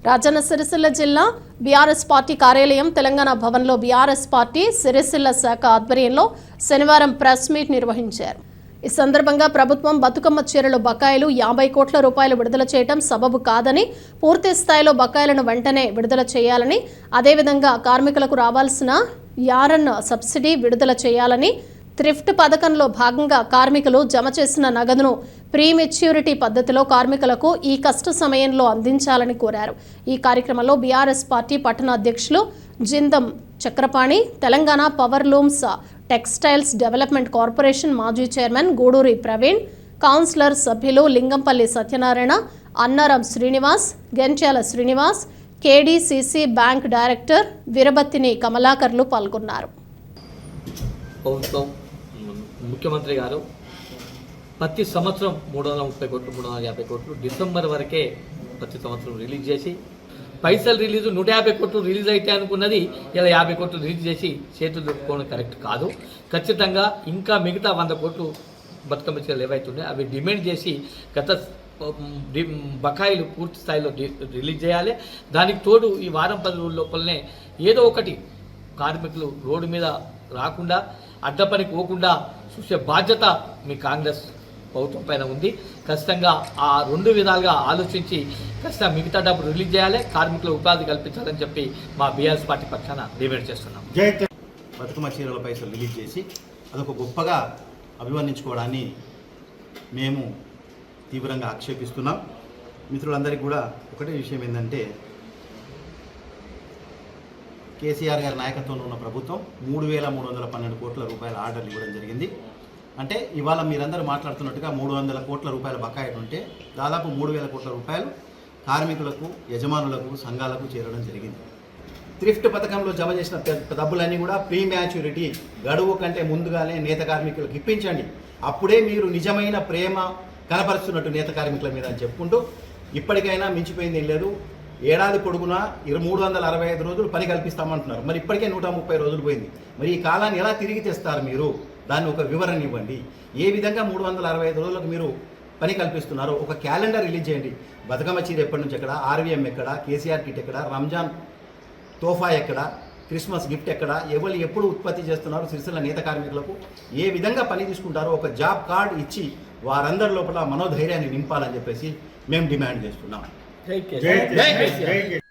రాజన్న సిరిసిల్ల జిల్లా BRS party కార్యాలయం తెలంగాణ భవన్లో బీఆర్ఎస్ పార్టీ సిరిసిల్ల శాఖ ఆధ్వర్యంలో శనివారం ప్రెస్ మీట్ నిర్వహించారు. ఈ సందర్భంగా ప్రభుత్వం బతుకమ్మ చీరలు బకాయిలు 50 కోట్ల రూపాయలు విడుదల చేయడం సబబు కాదని, పూర్తి స్థాయిలో బకాయిలను వెంటనే విడుదల చేయాలని, అదేవిధంగా కార్మికులకు రావాల్సిన యారన్ సబ్సిడీ విడుదల చేయాలని, థ్రిఫ్ట్ పథకంలో భాగంగా కార్మికులు జమ చేసిన నగదును ప్రీ మెచ్యూరిటీ పద్ధతిలో కార్మికులకు ఈ కష్ట సమయంలో అందించాలని కోరారు. ఈ కార్యక్రమంలో బీఆర్ఎస్ పార్టీ పట్టణ అధ్యక్షులు Jindam Chakrapani, Telangana power looms textiles development corporation మాజీ చైర్మన్ గూడూరి ప్రవీణ్, కౌన్సిలర్ సభ్యులు Lingampalli Satyanarayana, Annaram Srinivas, Gentyala Srinivas, KDCC bank director Veerabathini కమలాకర్లు పాల్గొన్నారు. ముఖ్యమంత్రి గారు ప్రతి సంవత్సరం 330 కోట్లు 350 కోట్లు డిసెంబర్ వరకే ప్రతి సంవత్సరం రిలీజ్ చేసి, పైసలు రిలీజ్ 150 కోట్లు రిలీజ్ అయితే అనుకున్నది ఇలా 50 కోట్లు రిలీజ్ చేసి చేతులు దొరుకుకోవడం కరెక్ట్ కాదు. ఖచ్చితంగా ఇంకా మిగతా 100 కోట్లు బతుకమ్మ చీరలు ఏవైతున్నాయో అవి డిమాండ్ చేసి గత బకాయిలు పూర్తి స్థాయిలో రిలీజ్ చేయాలి. దానికి తోడు ఈ వారం 10 రోజుల లోపలనే ఏదో ఒకటి కార్మికులు రోడ్డు మీద రాకుండా, అడ్డపని పోకుండా చూసే బాధ్యత మీ కాంగ్రెస్ ప్రభుత్వం పైన ఉంది. ఖచ్చితంగా ఆ 2 విధాలుగా ఆలోచించి ఖచ్చితంగా మిగతా డబ్బు రిలీజ్ చేయాలి, కార్మికుల ఉపాధి కల్పించాలని చెప్పి మా బీఆర్ఎస్ పార్టీ పక్షాన డిమాండ్ చేస్తున్నాం. బతుకమ్మ చీరల పైసలు రిలీజ్ చేసి అదొక గొప్పగా అభివర్ణించుకోవడాన్ని మేము తీవ్రంగా ఆక్షేపిస్తున్నాం. మిత్రులందరికీ కూడా ఒకటే విషయం ఏంటంటే, కేసీఆర్ గారి నాయకత్వంలో ఉన్న ప్రభుత్వం 3,312 కోట్ల రూపాయల ఆర్డర్లు ఇవ్వడం జరిగింది. అంటే ఇవాళ మీరందరూ మాట్లాడుతున్నట్టుగా 300 కోట్ల రూపాయల బకాయిలు ఉంటే దాదాపు 3,000 కోట్ల రూపాయలు కార్మికులకు, యజమానులకు, సంఘాలకు చేరడం జరిగింది. థ్రిఫ్ట్ పథకంలో జమ చేసిన డబ్బులన్నీ కూడా ప్రీ మ్యాచ్యూరిటీ గడువు కంటే ముందుగానే నేత కార్మికులకు ఇప్పించండి. అప్పుడే మీరు నిజమైన ప్రేమ కనపరుస్తున్నట్టు నేత కార్మికుల మీద అని చెప్పుకుంటూ, ఇప్పటికైనా మించిపోయింది ఏం లేదు. ఏడాది పొడుగునా 365 రోజులు పని కల్పిస్తామంటున్నారు. మరి ఇప్పటికే 130 రోజులు పోయింది. మరి ఈ కాలాన్ని ఎలా తిరిగి తెస్తారు మీరు? దాన్ని ఒక వివరణ ఇవ్వండి. ఏ విధంగా 365 రోజులకు మీరు పని కల్పిస్తున్నారో ఒక క్యాలెండర్ రిలీజ్ చేయండి. బతుకమ్మ చీర ఎప్పటి నుంచి ఎక్కడ, ఆర్వీఎం ఎక్కడ, కేసీఆర్ కిట్ ఎక్కడ, రంజాన్ తోఫా ఎక్కడ, క్రిస్మస్ గిఫ్ట్ ఎక్కడ, ఎవరు ఎప్పుడు ఉత్పత్తి చేస్తున్నారు, సిరిసిల్ల నేత కార్మికులకు ఏ విధంగా పని తీసుకుంటారో ఒక జాబ్ కార్డు ఇచ్చి వారందరి లోపల మనోధైర్యాన్ని నింపాలని చెప్పేసి మేము డిమాండ్ చేస్తున్నాం. జై కేసీఆర్.